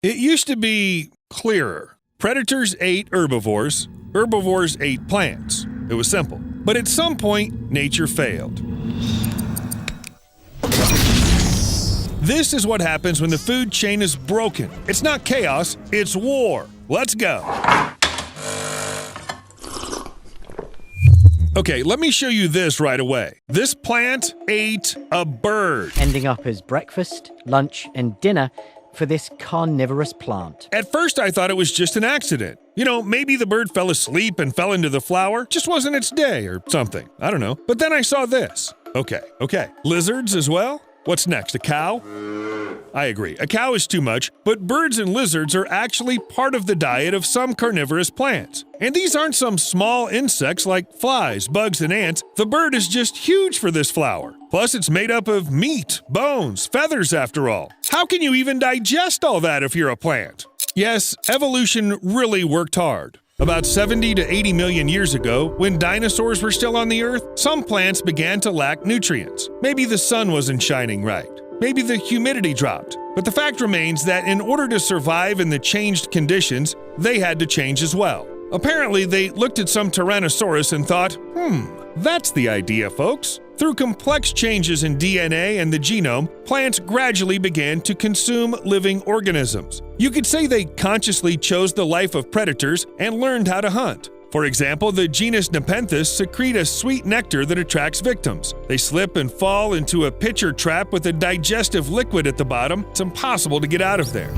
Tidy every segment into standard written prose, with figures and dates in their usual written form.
It used to be clearer. Predators ate herbivores, herbivores ate plants. It was simple. But at some point, nature failed. This is what happens when the food chain is broken. It's not chaos, it's war. Let's go. Okay, let me show you this right away. This plant ate a bird. Ending up as breakfast, lunch, and dinner for this carnivorous plant. At first, I thought it was just an accident. You know, maybe the bird fell asleep and fell into the flour. Just wasn't its day or something. I don't know. But then I saw this. Okay. Lizards as well? What's next, a cow? I agree. A cow is too much, but birds and lizards are actually part of the diet of some carnivorous plants. And these aren't some small insects like flies, bugs, and ants. The bird is just huge for this flower. Plus, it's made up of meat, bones, feathers, after all. How can you even digest all that if you're a plant? Yes, evolution really worked hard. About 70 to 80 million years ago, when dinosaurs were still on the Earth, some plants began to lack nutrients. Maybe the sun wasn't shining right. Maybe the humidity dropped. But the fact remains that in order to survive in the changed conditions, they had to change as well. Apparently, they looked at some Tyrannosaurus and thought, that's the idea, folks. Through complex changes in DNA and the genome, plants gradually began to consume living organisms. You could say they consciously chose the life of predators and learned how to hunt. For example, the genus Nepenthes secrete a sweet nectar that attracts victims. They slip and fall into a pitcher trap with a digestive liquid at the bottom. It's impossible to get out of there.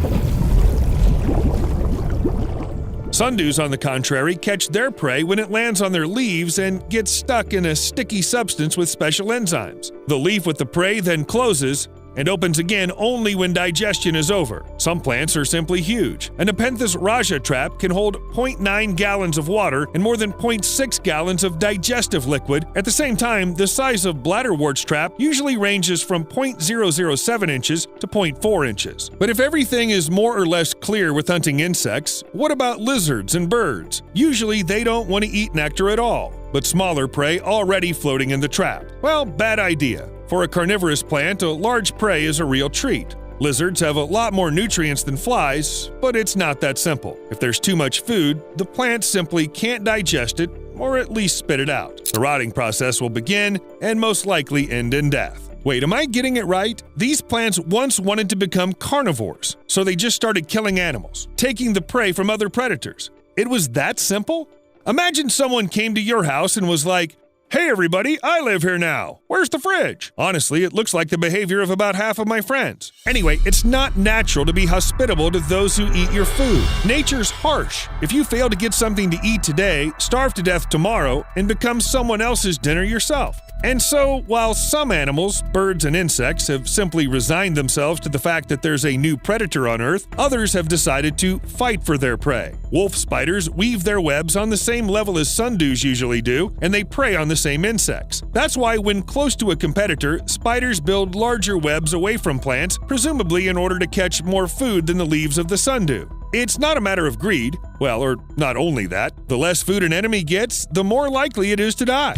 Sundews, on the contrary, catch their prey when it lands on their leaves and gets stuck in a sticky substance with special enzymes. The leaf with the prey then closes and opens again only when digestion is over. Some plants are simply huge. A Nepenthes raja trap can hold 0.9 gallons of water and more than 0.6 gallons of digestive liquid. At the same time, the size of bladderwort's trap usually ranges from 0.007 inches to 0.4 inches. But if everything is more or less clear with hunting insects, what about lizards and birds? Usually they don't want to eat nectar at all, but smaller prey already floating in the trap. Well, bad idea. For a carnivorous plant, a large prey is a real treat. Lizards have a lot more nutrients than flies, but it's not that simple. If there's too much food, the plant simply can't digest it, or at least spit it out. The rotting process will begin and most likely end in death. Wait, am I getting it right? These plants once wanted to become carnivores, so they just started killing animals, taking the prey from other predators. It was that simple? Imagine someone came to your house and was like, "Hey everybody, I live here now. Where's the fridge?" Honestly, it looks like the behavior of about half of my friends. Anyway, it's not natural to be hospitable to those who eat your food. Nature's harsh. If you fail to get something to eat today, starve to death tomorrow, and become someone else's dinner yourself. And so, while some animals, birds and insects, have simply resigned themselves to the fact that there's a new predator on Earth, others have decided to fight for their prey. Wolf spiders weave their webs on the same level as sundews usually do, and they prey on the same insects. That's why when close to a competitor, spiders build larger webs away from plants, presumably in order to catch more food than the leaves of the sundew. It's not a matter of greed. Well, or not only that, the less food an enemy gets, the more likely it is to die.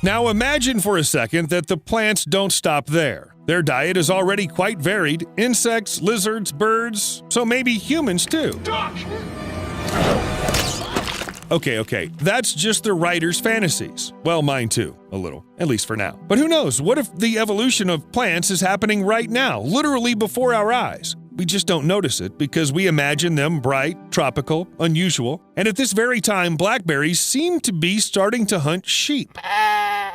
Now imagine for a second that the plants don't stop there. Their diet is already quite varied: insects, lizards, birds, so maybe humans too. Okay, that's just the writer's fantasies. Well, mine too, a little, at least for now. But who knows, what if the evolution of plants is happening right now, literally before our eyes? We just don't notice it because we imagine them bright, tropical, unusual, and at this very time, blackberries seem to be starting to hunt sheep.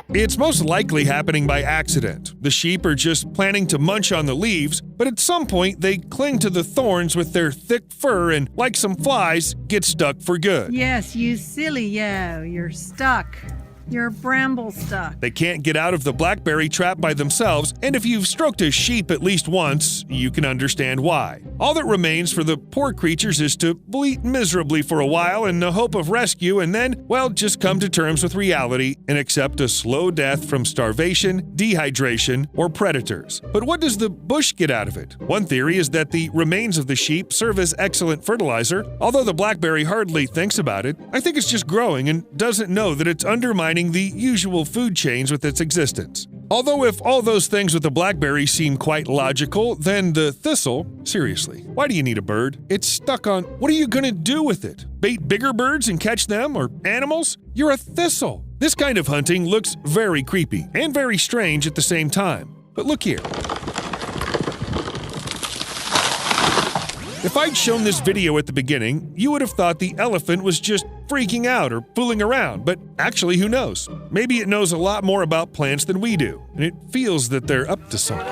It's most likely happening by accident. The sheep are just planning to munch on the leaves, but at some point they cling to the thorns with their thick fur and, like some flies, get stuck for good. Yes, you silly you're stuck. You're bramble stuck. They can't get out of the blackberry trap by themselves, and if you've stroked a sheep at least once, you can understand why. All that remains for the poor creatures is to bleat miserably for a while in the hope of rescue and then, well, just come to terms with reality and accept a slow death from starvation, dehydration, or predators. But what does the bush get out of it? One theory is that the remains of the sheep serve as excellent fertilizer. Although the blackberry hardly thinks about it, I think it's just growing and doesn't know that it's undermining the usual food chains with its existence. Although if all those things with the blackberry seem quite logical, then the thistle, seriously, why do you need a bird? It's stuck on, what are you gonna do with it? Bait bigger birds and catch them, or animals? You're a thistle. This kind of hunting looks very creepy and very strange at the same time. But look here. If I'd shown this video at the beginning, you would have thought the elephant was just freaking out or fooling around, but actually, who knows? Maybe it knows a lot more about plants than we do, and it feels that they're up to something.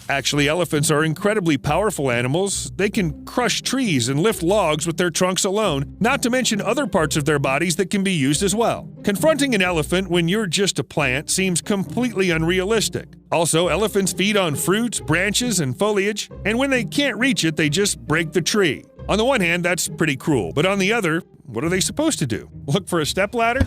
Actually, elephants are incredibly powerful animals. They can crush trees and lift logs with their trunks alone, not to mention other parts of their bodies that can be used as well. Confronting an elephant when you're just a plant seems completely unrealistic. Also, elephants feed on fruits, branches, and foliage, and when they can't reach it, they just break the tree. On the one hand, that's pretty cruel, but on the other, what are they supposed to do? Look for a stepladder?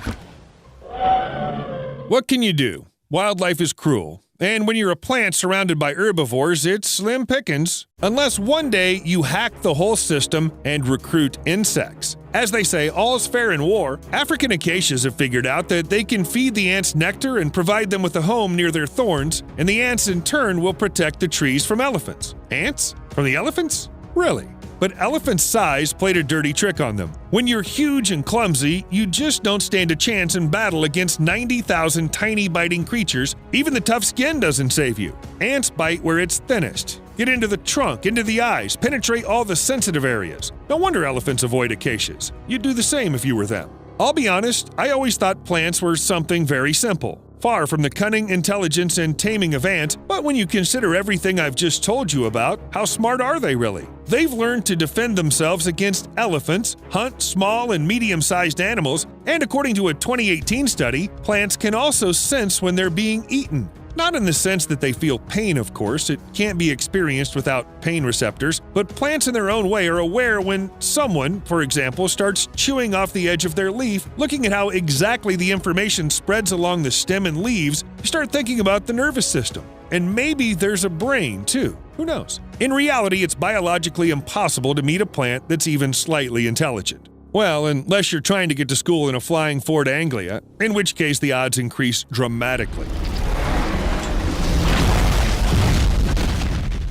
What can you do? Wildlife is cruel. And when you're a plant surrounded by herbivores, it's slim pickings. Unless one day you hack the whole system and recruit insects. As they say, all's fair in war. African acacias have figured out that they can feed the ants nectar and provide them with a home near their thorns, and the ants in turn will protect the trees from elephants. Ants? From the elephants? Really? But elephant size played a dirty trick on them. When you're huge and clumsy, you just don't stand a chance in battle against 90,000 tiny biting creatures. Even the tough skin doesn't save you. Ants bite where it's thinnest. Get into the trunk, into the eyes, penetrate all the sensitive areas. No wonder elephants avoid acacias. You'd do the same if you were them. I'll be honest, I always thought plants were something very simple. Far from the cunning, intelligence, and taming of ants, but when you consider everything I've just told you about, how smart are they really? They've learned to defend themselves against elephants, hunt small and medium-sized animals, and according to a 2018 study, plants can also sense when they're being eaten. Not in the sense that they feel pain, of course, it can't be experienced without pain receptors, but plants in their own way are aware when someone, for example, starts chewing off the edge of their leaf. Looking at how exactly the information spreads along the stem and leaves, you start thinking about the nervous system. And maybe there's a brain, too. Who knows? In reality, it's biologically impossible to meet a plant that's even slightly intelligent. Well, unless you're trying to get to school in a flying Ford Anglia, in which case the odds increase dramatically.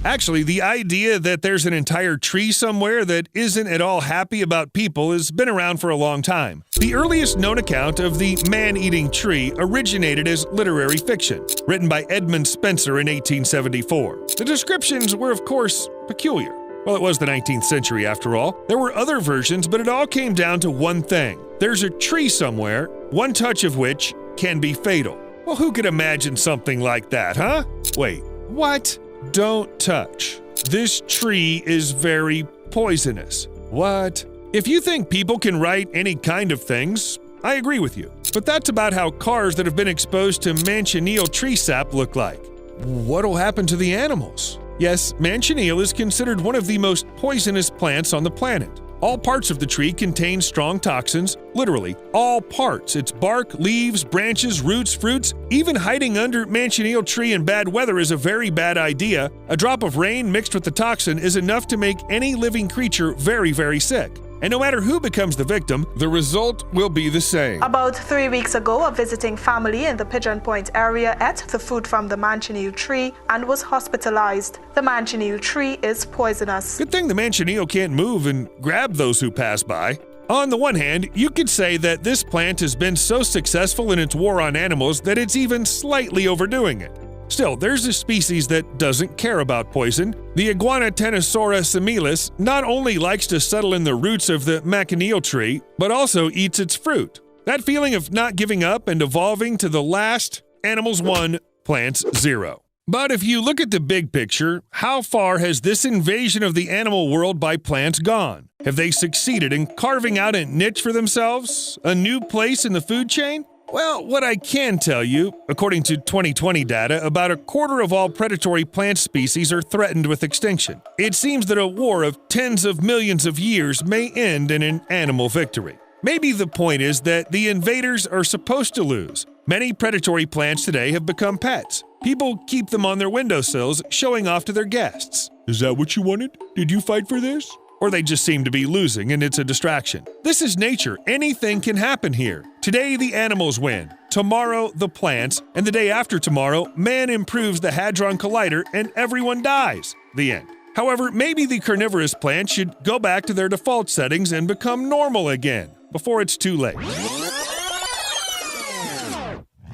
Actually, the idea that there's an entire tree somewhere that isn't at all happy about people has been around for a long time. The earliest known account of the man-eating tree originated as literary fiction, written by Edmund Spenser in 1874. The descriptions were, of course, peculiar. Well, it was the 19th century after all. There were other versions, but it all came down to one thing. There's a tree somewhere, one touch of which can be fatal. Well, who could imagine something like that, huh? Wait, what? Don't touch. This tree is very poisonous. What? If you think people can write any kind of things, I agree with you. But that's about how cars that have been exposed to manchineel tree sap look like. What'll happen to the animals? Yes, manchineel is considered one of the most poisonous plants on the planet. All parts of the tree contain strong toxins, literally, all parts. Its bark, leaves, branches, roots, fruits. Even hiding under manchineel tree in bad weather is a very bad idea. A drop of rain mixed with the toxin is enough to make any living creature very, very sick. And no matter who becomes the victim, the result will be the same. About 3 weeks ago, a visiting family in the Pigeon Point area ate the fruit from the manchineel tree and was hospitalized. The manchineel tree is poisonous. Good thing the manchineel can't move and grab those who pass by. On the one hand, you could say that this plant has been so successful in its war on animals that it's even slightly overdoing it. Still, there's a species that doesn't care about poison. The Iguanodontosaurus similis not only likes to settle in the roots of the manchineel tree, but also eats its fruit. That feeling of not giving up and evolving to the last, animals 1, plants 0. But if you look at the big picture, how far has this invasion of the animal world by plants gone? Have they succeeded in carving out a niche for themselves? A new place in the food chain? Well, what I can tell you, according to 2020 data, about a quarter of all predatory plant species are threatened with extinction. It seems that a war of tens of millions of years may end in an animal victory. Maybe the point is that the invaders are supposed to lose. Many predatory plants today have become pets. People keep them on their windowsills, showing off to their guests. Is that what you wanted? Did you fight for this? Or they just seem to be losing and it's a distraction. This is nature. Anything can happen here. Today, the animals win. Tomorrow, the plants. And the day after tomorrow, man improves the Hadron Collider and everyone dies. The end. However, maybe the carnivorous plants should go back to their default settings and become normal again before it's too late.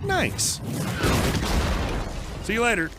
Nice. See you later.